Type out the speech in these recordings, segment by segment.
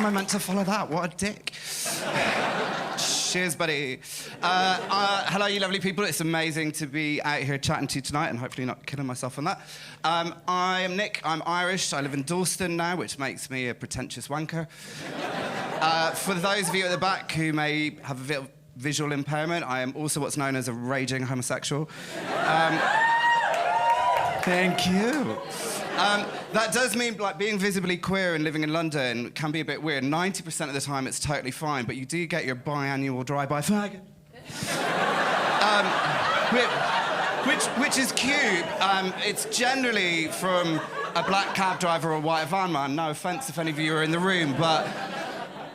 am I meant to follow that? What a dick. Cheers, buddy. Hello, you lovely people. It's amazing to be out here chatting to you tonight and hopefully not killing myself on that. I am Nick. I'm Irish. I live in Dalston now, which makes me a pretentious wanker. For those of you at the back who may have a bit of visual impairment, I am also what's known as a raging homosexual. Thank you. That does mean, like, being visibly queer and living in London can be a bit weird. 90% of the time, it's totally fine, but you do get your biannual drive-by faggot. Which is cute. It's generally from a black cab driver or a white van man. No offence if any of you are in the room, but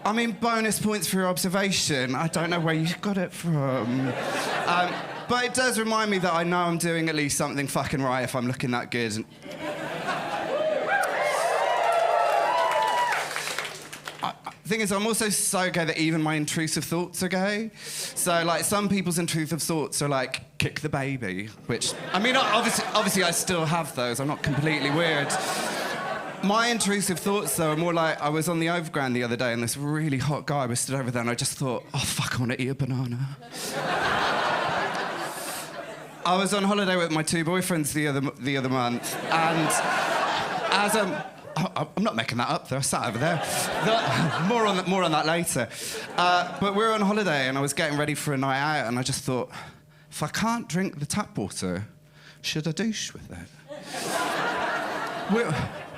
I mean, bonus points for your observation. I don't know where you got it from. But it does remind me that I know I'm doing at least something fucking right if I'm looking that good. The thing is, I'm also so gay that even my intrusive thoughts are gay. So, like, some people's intrusive thoughts are like, kick the baby, which, I mean, obviously I still have those. I'm not completely weird. My intrusive thoughts, though, are more like, I was on the overground the other day and this really hot guy was stood over there and I just thought, oh, fuck, I want to eat a banana. I was on holiday with my two boyfriends the other month, and as I'm not making that up, they're sat over there. More on that later. But we were on holiday and I was getting ready for a night out and I just thought, if I can't drink the tap water, should I douche with it?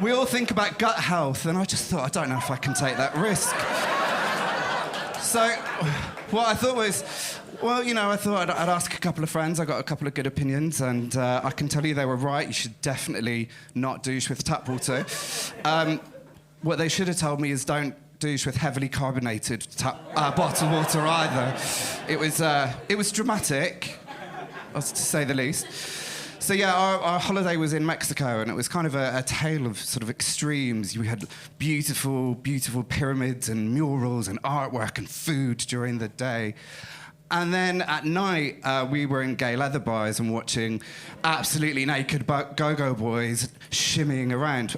We all think about gut health and I just thought, I don't know if I can take that risk. So what I thought was, well, you know, I thought I'd ask a couple of friends. I got a couple of good opinions, and I can tell you they were right. You should definitely not douche with tap water. What they should have told me is don't douche with heavily carbonated bottled water either. It was dramatic, to say the least. So yeah, our holiday was in Mexico, and it was kind of a tale of sort of extremes. We had beautiful, beautiful pyramids and murals and artwork and food during the day. And then at night, we were in gay leather bars and watching absolutely naked go-go boys shimmying around.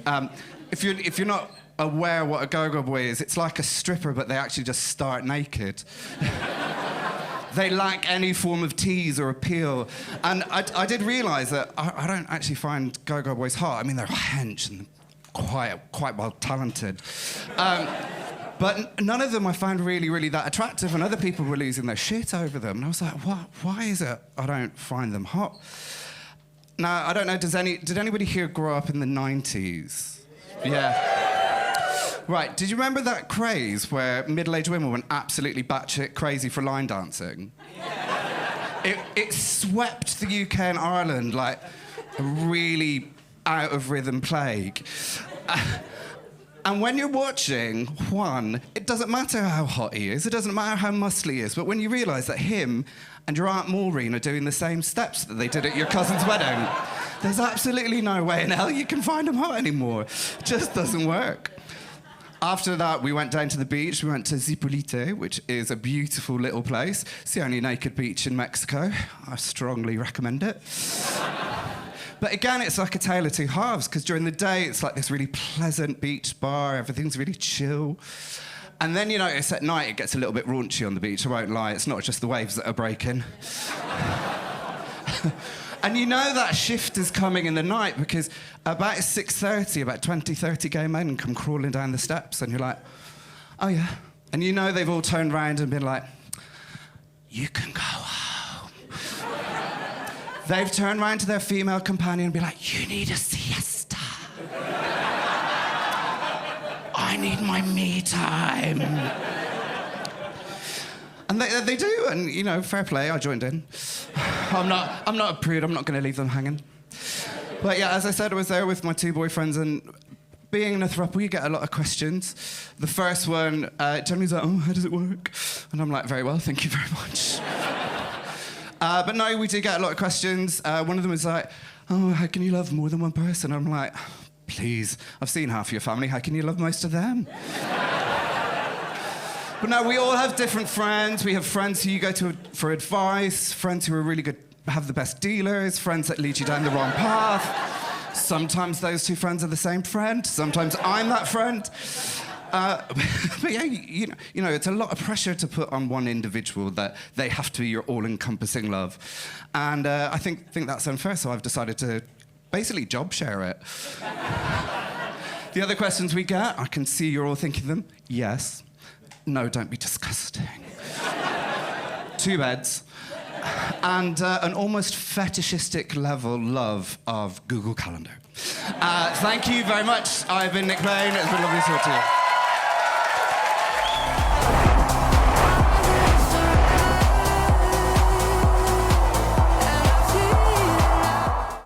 If you're not aware what a go-go boy is, it's like a stripper, but they actually just start naked. They lack any form of tease or appeal. And I did realise that I don't actually find go-go boys hot. I mean, they're hench and quite well talented. But none of them I found really, really that attractive, and other people were losing their shit over them. And I was like, what? Why is it I don't find them hot? Now, I don't know, did anybody here grow up in the 90s? Yeah. Right, did you remember that craze where middle-aged women went absolutely batshit crazy for line dancing? It swept the UK and Ireland like a really out-of-rhythm plague. And when you're watching Juan, it doesn't matter how hot he is, it doesn't matter how muscly he is, but when you realise that him and your Aunt Maureen are doing the same steps that they did at your cousin's wedding, there's absolutely no way in hell you can find him hot anymore. It just doesn't work. After that, we went down to the beach. We went to Zipolite, which is a beautiful little place. It's the only naked beach in Mexico. I strongly recommend it. But again, it's like a tale of two halves, because during the day, it's like this really pleasant beach bar, everything's really chill. And then you notice at night, it gets a little bit raunchy on the beach, I won't lie, it's not just the waves that are breaking. And you know that shift is coming in the night, because about 6:30, about 20, 30 gay men come crawling down the steps, and you're like, oh yeah. And you know they've all turned round and been like, you can go home. They've turned round to their female companion and be like, you need a siesta. I need my me time. And they do, and, you know, fair play, I joined in. I'm not a prude, I'm not going to leave them hanging. But yeah, as I said, I was there with my two boyfriends, and being in a throuple, you get a lot of questions. The first one, Jeremy's like, oh, how does it work? And I'm like, very well, thank you very much. But no, we do get a lot of questions. One of them is like, oh, how can you love more than one person? I'm like, please, I've seen half your family, how can you love most of them? But no, we all have different friends. We have friends who you go to for advice, friends who are really good, have the best dealers, friends that lead you down the wrong path. Sometimes those two friends are the same friend. Sometimes I'm that friend. But yeah, you know, it's a lot of pressure to put on one individual that they have to be your all-encompassing love. And I think that's unfair, so I've decided to basically job share it. The other questions we get, I can see you're all thinking them. Yes. No, don't be disgusting. 2 beds. And an almost fetishistic level love of Google Calendar. Thank you very much. I've been Nick Bain. It's been lovely to talk to you.